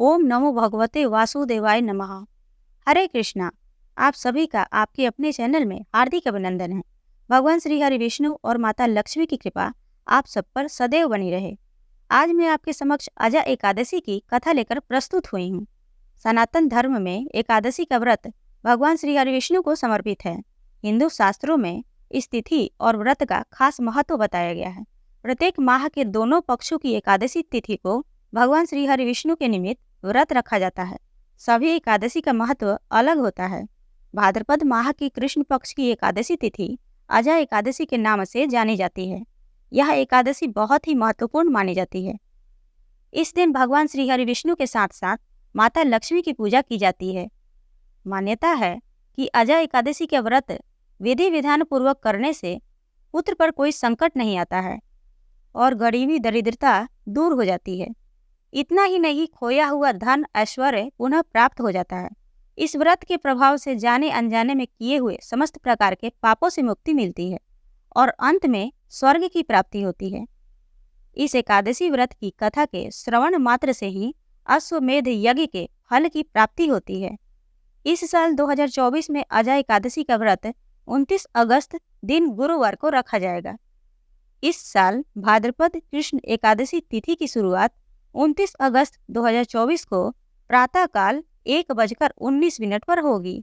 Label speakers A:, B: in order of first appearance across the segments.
A: ओम नमो भगवते वासुदेवाय नमः। हरे कृष्णा। आप सभी का आपके अपने चैनल में हार्दिक अभिनंदन है। भगवान श्री हरि विष्णु और माता लक्ष्मी की कृपा आप सब पर सदैव बनी रहे। आज मैं आपके समक्ष अजा एकादशी की कथा लेकर प्रस्तुत हुई हूँ। सनातन धर्म में एकादशी का व्रत भगवान श्री हरि विष्णु को समर्पित है। हिंदू शास्त्रों में इस तिथि और व्रत का खास महत्व बताया गया है। प्रत्येक माह के दोनों पक्षों की एकादशी तिथि को भगवान श्री हरि विष्णु के निमित्त व्रत रखा जाता है। सभी एकादशी का महत्व अलग होता है। भाद्रपद माह की कृष्ण पक्ष की एकादशी तिथि अजा एकादशी के नाम से जानी जाती है। यह एकादशी बहुत ही महत्वपूर्ण मानी जाती है। इस दिन भगवान श्री हरि विष्णु के साथ साथ माता लक्ष्मी की पूजा की जाती है। मान्यता है कि अजा एकादशी के व्रत विधि विधान पूर्वक करने से पुत्र पर कोई संकट नहीं आता है और गरीबी दरिद्रता दूर हो जाती है। इतना ही नहीं, खोया हुआ धन ऐश्वर्य पुनः प्राप्त हो जाता है। इस व्रत के प्रभाव से जाने अनजाने में किए हुए समस्त प्रकार के पापों से मुक्ति मिलती है और अंत में स्वर्ग की प्राप्ति होती है। इस एकादशी व्रत की कथा के श्रवण मात्र से ही अश्वमेध यज्ञ के फल की प्राप्ति होती है। इस साल 2024 में अजा एकादशी का व्रत 29 अगस्त दिन गुरुवार को रखा जाएगा। इस साल भाद्रपद कृष्ण एकादशी तिथि की शुरुआत 29 अगस्त 2024 को प्रातःकाल 1:19 पर होगी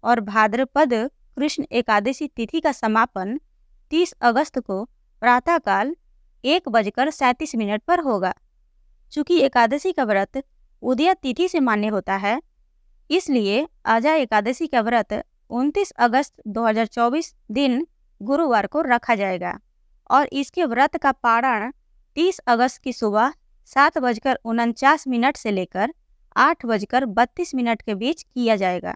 A: और भाद्रपद कृष्ण एकादशी तिथि का समापन 30 अगस्त को प्रातःकाल 1:37 पर होगा। चूँकि एकादशी का व्रत उदया तिथि से मान्य होता है, इसलिए अजा एकादशी का व्रत 29 अगस्त 2024 दिन गुरुवार को रखा जाएगा और इसके व्रत का पारण 30 अगस्त की सुबह 7:49 से लेकर 8:32 के बीच किया जाएगा।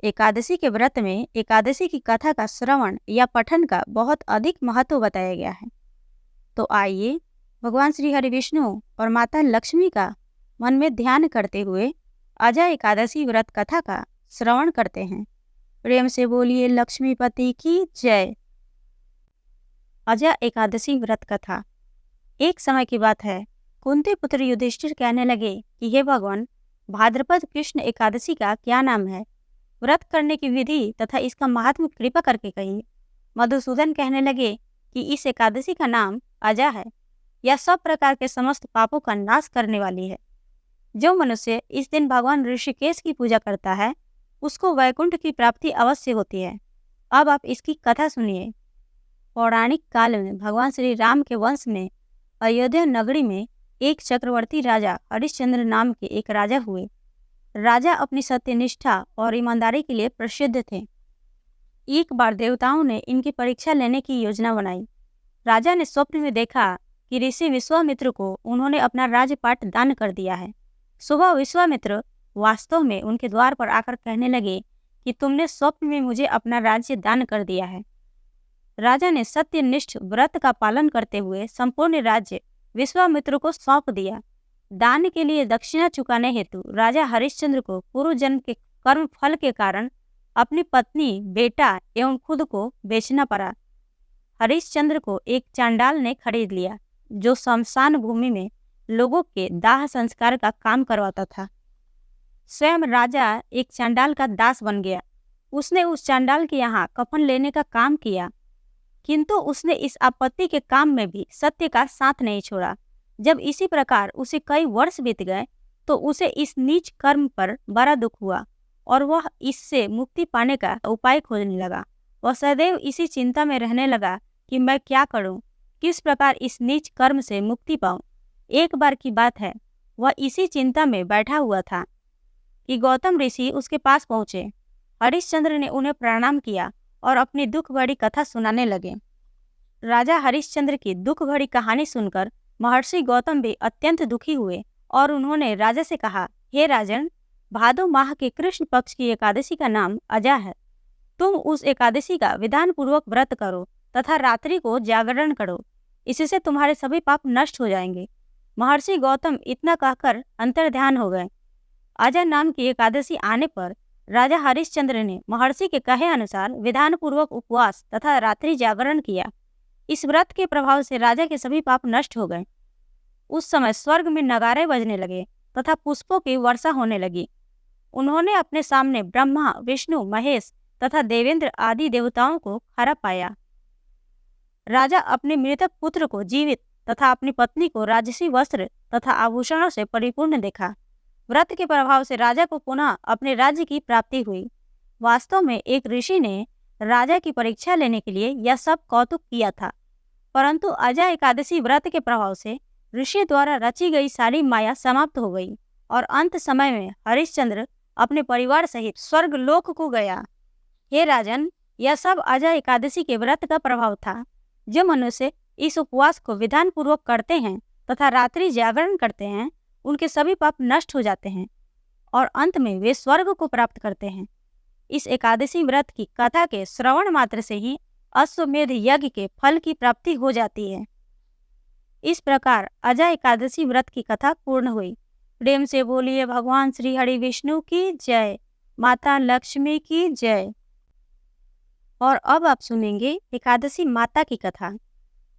A: एकादशी के व्रत में एकादशी की कथा का श्रवण या पठन का बहुत अधिक महत्व बताया गया है। तो आइए भगवान श्री हरि विष्णु और माता लक्ष्मी का मन में ध्यान करते हुए अजा एकादशी व्रत कथा का श्रवण करते हैं। प्रेम से बोलिए लक्ष्मीपति की जय। अजा एकादशी व्रत कथा। एक समय की बात है, कुंती पुत्र युधिष्ठिर कहने लगे कि हे भगवान, भाद्रपद कृष्ण एकादशी का क्या नाम है? व्रत करने की विधि तथा इसका महात्म्य कृपा करके कहिए। मधुसूदन कहने लगे कि इस एकादशी का नाम अजा है। यह सब प्रकार के समस्त पापों का नाश करने वाली है। जो मनुष्य इस दिन भगवान ऋषिकेश की पूजा करता है, उसको वैकुंठ की प्राप्ति अवश्य होती है। अब आप इसकी कथा सुनिए। पौराणिक काल में भगवान श्री राम के वंश में अयोध्या नगरी में एक चक्रवर्ती राजा हरिश्चंद्र नाम के एक राजा हुए। राजा अपनी सत्यनिष्ठा और ईमानदारी के लिए प्रसिद्ध थे। एक बार देवताओं ने इनकी परीक्षा लेने की योजना बनाई। राजा ने स्वप्न में देखा कि ऋषि विश्वामित्र को उन्होंने अपना राजपाट दान कर दिया है। सुबह विश्वामित्र वास्तव में उनके द्वार पर आकर कहने लगे कि तुमने स्वप्न में मुझे अपना राज्य दान कर दिया है। राजा ने सत्यनिष्ठ व्रत का पालन करते हुए संपूर्ण राज्य विश्वामित्र को सौंप दिया। दान के लिए दक्षिणा चुकाने हेतु राजा हरिश्चंद्र को पूर्व जन्म के कर्म फल के कारण अपनी पत्नी, बेटा एवं खुद को बेचना पड़ा। हरिश्चंद्र को एक चांडाल ने खरीद लिया, जो शमशान भूमि में लोगों के दाह संस्कार का काम करवाता था। स्वयं राजा एक चांडाल का दास बन गया। उसने उस चांडाल के यहाँ कफन लेने का काम किया, किंतु उसने इस आपत्ति के काम में भी सत्य का साथ नहीं छोड़ा। जब इसी प्रकार उसे कई वर्ष बीत गए तो उसे इस नीच कर्म पर बड़ा दुख हुआ और वह इससे मुक्ति पाने का उपाय खोजने लगा। वह सदैव इसी चिंता में रहने लगा कि मैं क्या करूं, किस प्रकार इस नीच कर्म से मुक्ति पाऊं। एक बार की बात है, वह इसी चिंता में बैठा हुआ था कि गौतम ऋषि उसके पास पहुंचे। हरिश्चंद्र ने उन्हें प्रणाम किया और अपनी दुख भरी कथा सुनाने लगे। राजा हरिश्चंद्र की दुख भरी कहानी सुनकर महर्षि गौतम भी अत्यंत दुखी हुए और उन्होंने राजा से कहा, हे राजन, भादो माह के कृष्ण पक्ष की एकादशी का नाम अजा है। तुम उस एकादशी का विधान पूर्वक व्रत करो तथा रात्रि को जागरण करो। इससे तुम्हारे सभी पाप नष्ट हो जाएंगे। महर्षि गौतम इतना कहकर अंतर्ध्यान हो गए। अजा नाम की एकादशी आने पर राजा हरिश्चंद्र ने महर्षि के कहे अनुसार विधान पूर्वक उपवास तथा रात्रि जागरण किया। इस व्रत के प्रभाव से राजा के सभी पाप नष्ट हो गए। उस समय स्वर्ग में नगारे बजने लगे तथा पुष्पों की वर्षा होने लगी। उन्होंने अपने सामने ब्रह्मा, विष्णु, महेश तथा देवेंद्र आदि देवताओं को खड़ा पाया। राजा अपने मृतक पुत्र को जीवित तथा अपनी पत्नी को राजसी वस्त्र तथा आभूषणों से परिपूर्ण देखा। व्रत के प्रभाव से राजा को पुनः अपने राज्य की प्राप्ति हुई। वास्तव में एक ऋषि ने राजा की परीक्षा लेने के लिए यह सब कौतुक किया था, परंतु अजय एकादशी व्रत के प्रभाव से ऋषि द्वारा रची गई सारी माया समाप्त हो गई और अंत समय में हरिश्चंद्र अपने परिवार सहित स्वर्ग लोक को गया। हे राजन, यह सब अजय एकादशी के व्रत का प्रभाव था। जो मनुष्य इस उपवास को विधान पूर्वक करते हैं तथा रात्रि जागरण करते हैं, उनके सभी पाप नष्ट हो जाते हैं और अंत में वे स्वर्ग को प्राप्त करते हैं। इस एकादशी व्रत की कथा के श्रवण मात्र से ही अश्वमेध यज्ञ के फल की प्राप्ति हो जाती है। इस प्रकार अजय एकादशी व्रत की कथा पूर्ण हुई। प्रेम से बोलिए भगवान श्री हरि विष्णु की जय, माता लक्ष्मी की जय। और अब आप सुनेंगे एकादशी माता की कथा।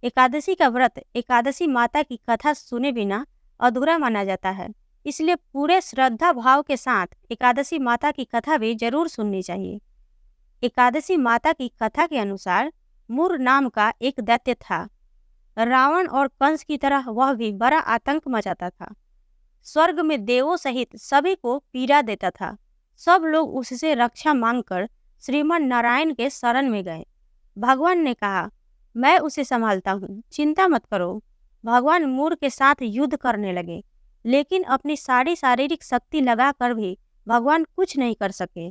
A: एकादशी का व्रत एकादशी माता की कथा सुने बिना अधूरा माना जाता है, इसलिए पूरे श्रद्धा भाव के साथ एकादशी माता की कथा भी जरूर सुननी चाहिए। एकादशी माता की कथा के अनुसार मूर नाम का एक दैत्य था। रावण और कंस की तरह वह भी बड़ा आतंक मचाता था। स्वर्ग में देवों सहित सभी को पीड़ा देता था। सब लोग उससे रक्षा मांगकर श्रीमन नारायण के शरण में गए। भगवान ने कहा, मैं उसे संभालता हूँ, चिंता मत करो। भगवान मूर के साथ युद्ध करने लगे, लेकिन अपनी सारी शारीरिक शक्ति लगाकर भी भगवान कुछ नहीं कर सके।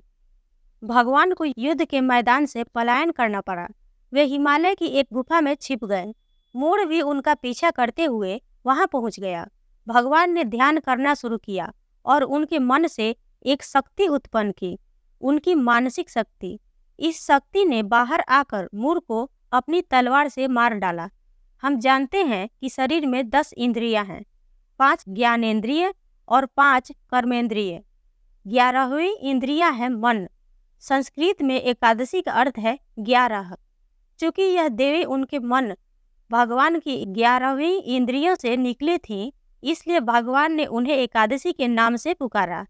A: भगवान को युद्ध के मैदान से पलायन करना पड़ा। वे हिमालय की एक गुफा में छिप गए। मूर भी उनका पीछा करते हुए वहां पहुंच गया। भगवान ने ध्यान करना शुरू किया और उनके मन से एक शक्ति उत्पन्न की, उनकी मानसिक शक्ति। इस शक्ति ने बाहर आकर मूर को अपनी तलवार से मार डाला। हम जानते हैं कि शरीर में 10 इंद्रियां हैं, 5 ज्ञानेंद्रिय और 5 कर्मेंद्रिय। 11वीं इंद्रिया है मन। संस्कृत में एकादशी का अर्थ है 11। चूंकि यह देवी उनके मन भगवान की 11वीं इंद्रियों से निकली थी, इसलिए भगवान ने उन्हें एकादशी के नाम से पुकारा।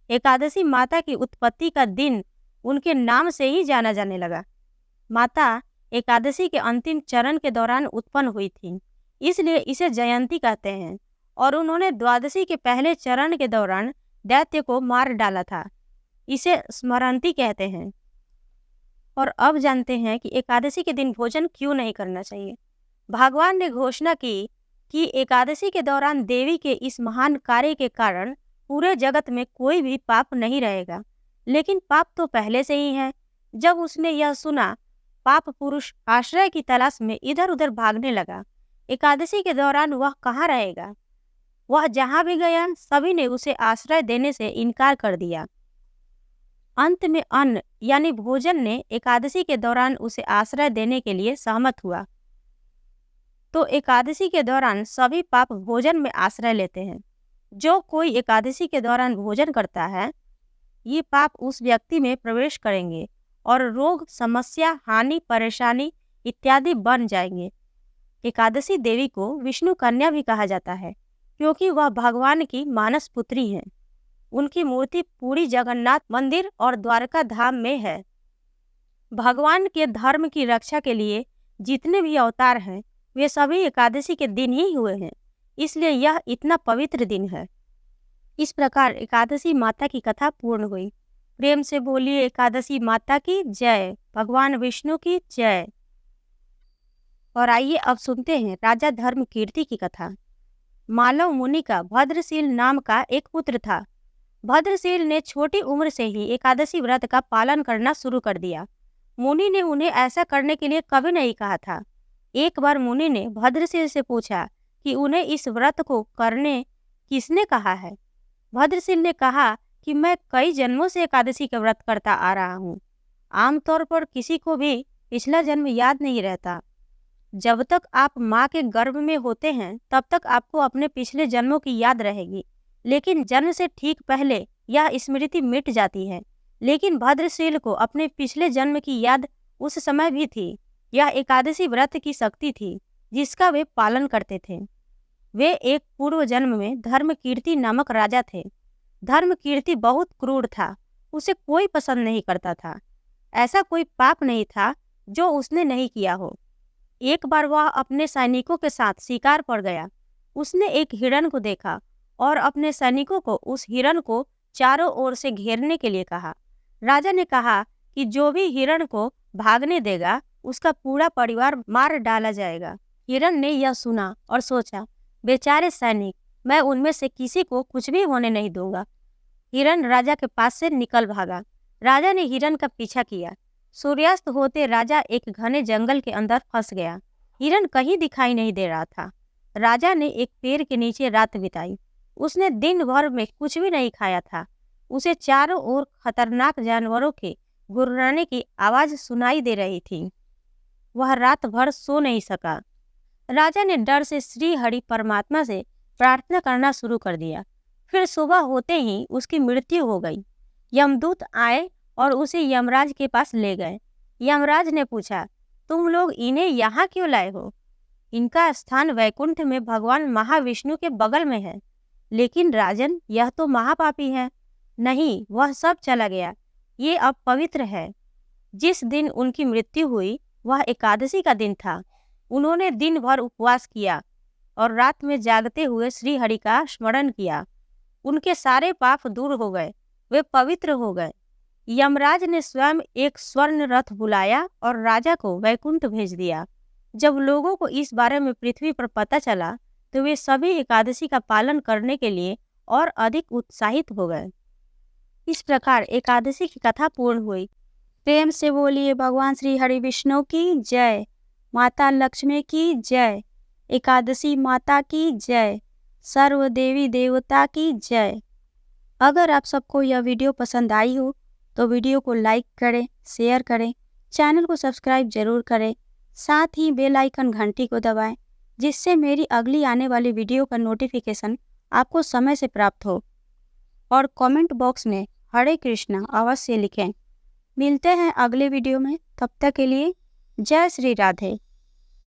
A: एकादशी माता की उत्पत्ति का दिन उनके नाम से ही जाना जाने लगा। माता एकादशी के अंतिम चरण के दौरान उत्पन्न हुई थी, इसलिए इसे जयंती कहते हैं। और उन्होंने द्वादशी के पहले चरण के दौरान दैत्य को मार डाला था, इसे स्मरणती कहते हैं। और अब जानते हैं कि एकादशी के दिन भोजन क्यों नहीं करना चाहिए। भगवान ने घोषणा की कि एकादशी के दौरान देवी के इस महान कार्य के कारण पूरे जगत में कोई भी पाप नहीं रहेगा। लेकिन पाप तो पहले से ही है। जब उसने यह सुना, पाप पुरुष आश्रय की तलाश में इधर उधर भागने लगा। एकादशी के दौरान वह कहाँ रहेगा? वह जहाँ भी गया, सभी ने उसे आश्रय देने से इनकार कर दिया। अंत में अन्न यानी भोजन ने एकादशी के दौरान उसे आश्रय देने के लिए सहमत हुआ। तो एकादशी के दौरान सभी पाप भोजन में आश्रय लेते हैं। जो कोई एकादशी के दौरान भोजन करता है, ये पाप उस व्यक्ति में प्रवेश करेंगे और रोग, समस्या, हानि, परेशानी इत्यादि बन जाएंगे। एकादशी देवी को विष्णु कन्या भी कहा जाता है, क्योंकि वह भगवान की मानस पुत्री हैं। उनकी मूर्ति पूरी जगन्नाथ मंदिर और द्वारका धाम में है। भगवान के धर्म की रक्षा के लिए जितने भी अवतार हैं, वे सभी एकादशी के दिन ही हुए हैं, इसलिए यह इतना पवित्र दिन है। इस प्रकार एकादशी माता की कथा पूर्ण हुई। प्रेम से बोलिए एकादशी माता की जय, भगवान विष्णु की जय। और आइए अब सुनते हैं राजा धर्मकीर्ति की कथा। मालव मुनि का भद्रशील नाम का एक पुत्र था। भद्रशील ने छोटी उम्र से ही एकादशी व्रत का पालन करना शुरू कर दिया। मुनि ने उन्हें ऐसा करने के लिए कभी नहीं कहा था। एक बार मुनि ने भद्रशील से पूछा कि उन्हें इस व्रत को करने किसने कहा है। भद्रशील ने कहा कि मैं कई जन्मों से एकादशी का व्रत करता आ रहा हूँ। आमतौर पर किसी को भी पिछला जन्म याद नहीं रहता। जब तक आप माँ के गर्भ में होते हैं, तब तक आपको अपने पिछले जन्मों की याद रहेगी, लेकिन जन्म से ठीक पहले यह स्मृति मिट जाती है। लेकिन भद्रशील को अपने पिछले जन्म की याद उस समय भी थी। यह एकादशी व्रत की शक्ति थी जिसका वे पालन करते थे। वे एक पूर्व जन्म में धर्मकीर्ति नामक राजा थे। धर्मकीर्ति बहुत क्रूर था, उसे कोई पसंद नहीं करता था। ऐसा कोई पाप नहीं था जो उसने नहीं किया हो। एक बार वह अपने सैनिकों के साथ शिकार पर गया। उसने एक हिरण को देखा और अपने सैनिकों को उस हिरण को चारों ओर से घेरने के लिए कहा। राजा ने कहा कि जो भी हिरण को भागने देगा उसका पूरा परिवार मार डाला जाएगा। हिरण ने यह सुना और सोचा, बेचारे सैनिक, मैं उनमें से किसी को कुछ भी होने नहीं दूंगा। हिरण राजा के पास से निकल भागा। राजा ने हिरण का पीछा किया। सूर्यास्त होते राजा एक घने जंगल के अंदर फंस गया। हिरण कहीं दिखाई नहीं दे रहा था। राजा ने एक पेड़ के नीचे रात बिताई। उसने दिन भर में कुछ भी नहीं खाया था। उसे चारों ओर खतरनाक जानवरों के गुर्राने की आवाज सुनाई दे रही थी। वह रात भर सो नहीं सका। राजा ने डर से श्री हरि परमात्मा से प्रार्थना करना शुरू कर दिया। फिर सुबह होते ही उसकी मृत्यु हो गई। यमदूत आए और उसे यमराज के पास ले गए। यमराज ने पूछा, तुम लोग इन्हें यहाँ क्यों लाए हो? इनका स्थान वैकुंठ में भगवान महाविष्णु के बगल में है। लेकिन राजन, यह तो महापापी है। नहीं, वह सब चला गया। ये अब पवित्र है। जिस दिन उनकी मृत्यु हुई वह एकादशी का दिन था। उन्होंने दिन भर उपवास किया और रात में जागते हुए श्री हरि का स्मरण किया। उनके सारे पाप दूर हो गए, वे पवित्र हो गए। यमराज ने स्वयं एक स्वर्ण रथ बुलाया और राजा को वैकुंठ भेज दिया। जब लोगों को इस बारे में पृथ्वी पर पता चला तो वे सभी एकादशी का पालन करने के लिए और अधिक उत्साहित हो गए। इस प्रकार एकादशी की कथा पूर्ण हुई। प्रेम से बोलिए भगवान श्री हरि विष्णु की जय, माता लक्ष्मी की जय, एकादशी माता की जय, सर्व देवी देवता की जय। अगर आप सबको यह वीडियो पसंद आई हो तो वीडियो को लाइक करें, शेयर करें, चैनल को सब्सक्राइब जरूर करें, साथ ही बेल आइकन घंटी को दबाएं, जिससे मेरी अगली आने वाली वीडियो का नोटिफिकेशन आपको समय से प्राप्त हो। और कमेंट बॉक्स में हरे कृष्णा अवश्य लिखें। मिलते हैं अगले वीडियो में, तब तक के लिए जय श्री राधे।